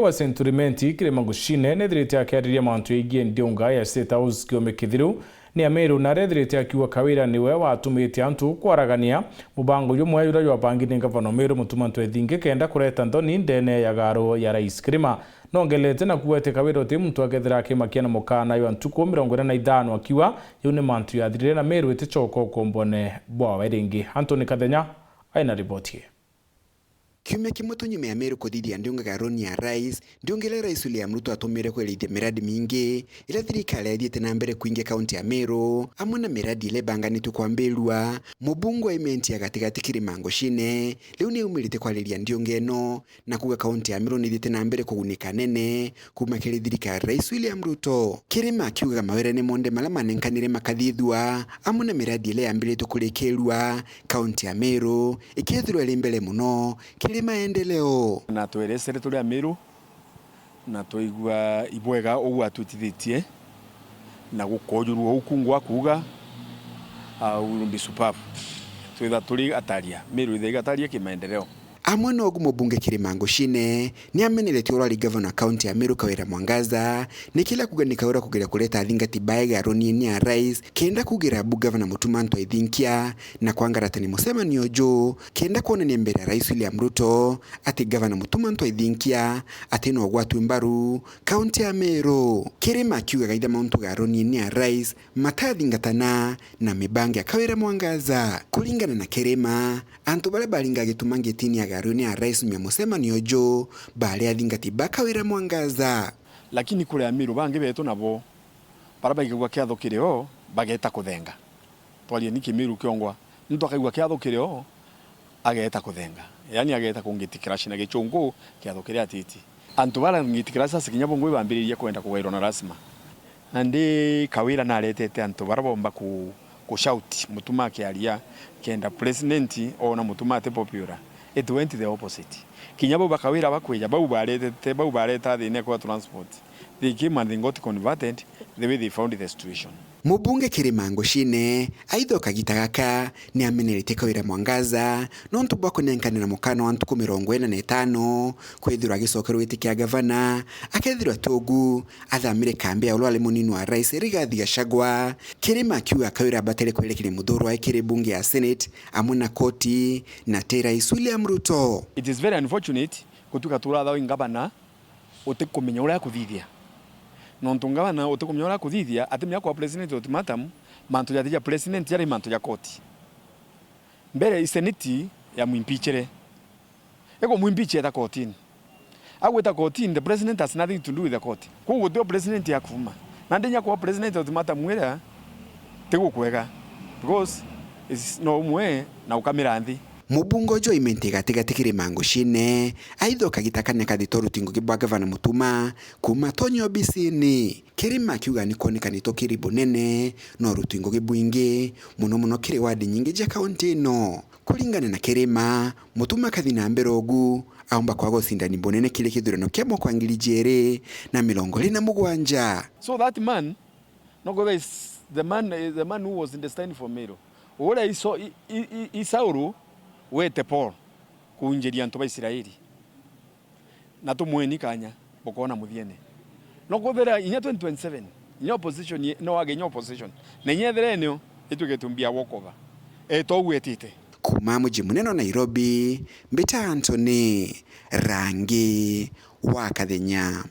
wa Centurimenti kirema gushine nethirite akiariria mantu igie ndionga ya State House kiome kithiru ni Ameru na rethirite akiwa kawira niwe watumite antu kwaragania mubango yumwe yura yabangine gavana Meru mutumantu ethinge kenda kureta ndoni ndene ya garo ya Rais Kirima nongelete na kuwete kawira ti muntu agethira akimakia na mukana yo antuko 45 akiwa yune mantu yathirire na Meru itichoko kombone bwa weringi. Anthony Kadenya aina ripoti. Kiumia kimwe tunyume ya Meru kuthithia ndionga garoni ya Rais ndiongele Rais William Ruto atumire kwelithia miradi mingi ila thirikari yathiite na mbere kuingia kaunti ya Meru amwe na miradi ile banganitu kwambirwa mubungu wa imenti ya gatigati Kirima Ngushine riu ni umirite kwariria ndionga eno na kuga kaunti ya Meru ni thiite na mbere kugunika nene kuma kiri thirikari Rais William Ruto. Kirima akiuga mawira ni monde mala manenkanire makathithwa amwe na miradi ile yambiritu kurikirwa kaunti ya Meru ikethirwa ri mbere muno maendeleo na tweresere tuli Ameru na toigwa ibwega ogu atutithitie na gukojurwo ukungwa kuga au mbisupafu twitha tuli ataria Meru ithega ataria kimaendeleo. Amwe no gumubunge Kirima Ngushine ni amenerete urari governor county ya Meru Kawira Mwangaza ni kila kuganika ura kugira kuleta thingati baega roni ya Rais kenda kugira bu governor mutumanto ithinkia na kwangaratani mucemanio jo kenda kuonania mbere Rais William Ruto ati governor mutumanto ithinkia ati no gwatu mbaru county ya Meru. Kirima akiuga gaitha mauntu ga roni ya Rais matathingatana na mibange ya Kawira Mwangaza. Kulingana na Kirima antu bale balinga gitumange tini ya garoni ya Rais mucemanio jo bale athingati Kawira Mwangaza. Lakini kule Ameru bangi betu nabo baraba igwa kiatho kireo bageta kuthenga twalie ni Kimiru kiongwa ntu akaigwa kiatho kireo ageta kuthenga yani ageta kungitikira shina gichungu kiatho kiria titi antu bala ngitikira sasa kinyabo ngwe bambiriria kwenda kugairwo na rasma andi Kawira na aretete antu barabomba ku shout mutuma kiaria kenda president ona mutuma ate popular. It went the opposite. Kinyabo Bakawira bakweja bau bareta thine kwa transport. They came and they got converted the way they found the situation. Mubunge Kirima Ngushine aitho kagitagaka ni amenerete Kawira Mwangaza no ntubako nenkane na mukano wa ntuku 45 kwithirwa gicokerwo itikia gavana akethirwa togu athamire kambi ya ulwale munini wa Rais Rigathi Gachagua. Kirima akiuga Kawira batele kwelekire muthuru wa ikire bunge ya Senate amwe na koti na Rais William Ruto. It is very unfortunate kutuka turatha ingabana utikumenya ura kuthithia no ntungabana utikumenya ura kuthithia atimya kwa president ultimatum mantu ya president yari mantu ya koti mbere Senate ya muimpichere ego muimpiche ta kotini agweta kotini. The president has nothing to do with the court kugo dio president ya kufuma na ndenya kwa president ultimatum mwera tego kwega because is no mwe na ukamira nthi. Mubungo jo imenti gatigati Kirima Ngushine aitho kagitakane kathito rutingo kibwa gavana mutuma kuma tonyo bisini. Kirima akiuga ni kuonekanito kiribu nene no rutingo kibwingi muno kiri wadi nyingi ja kaunti no. Kulingana na Kirima mutuma kathina mbere ogu aomba kwa gocindani bonene kile kithurano kia mwaka 2027. So that man no go is the man who was in the stand for Meru. Ora isauru wete Paul kuinjiria ntoba Israeli na tumweni kanya bokona muthiene no kuthera inya 2027 inya opposition no agenya opposition na nyethera enyo itugetumbia wokova etogwetite kuma muji muneno Nairobi. Mbita Anthony Rangi wa Kadenya.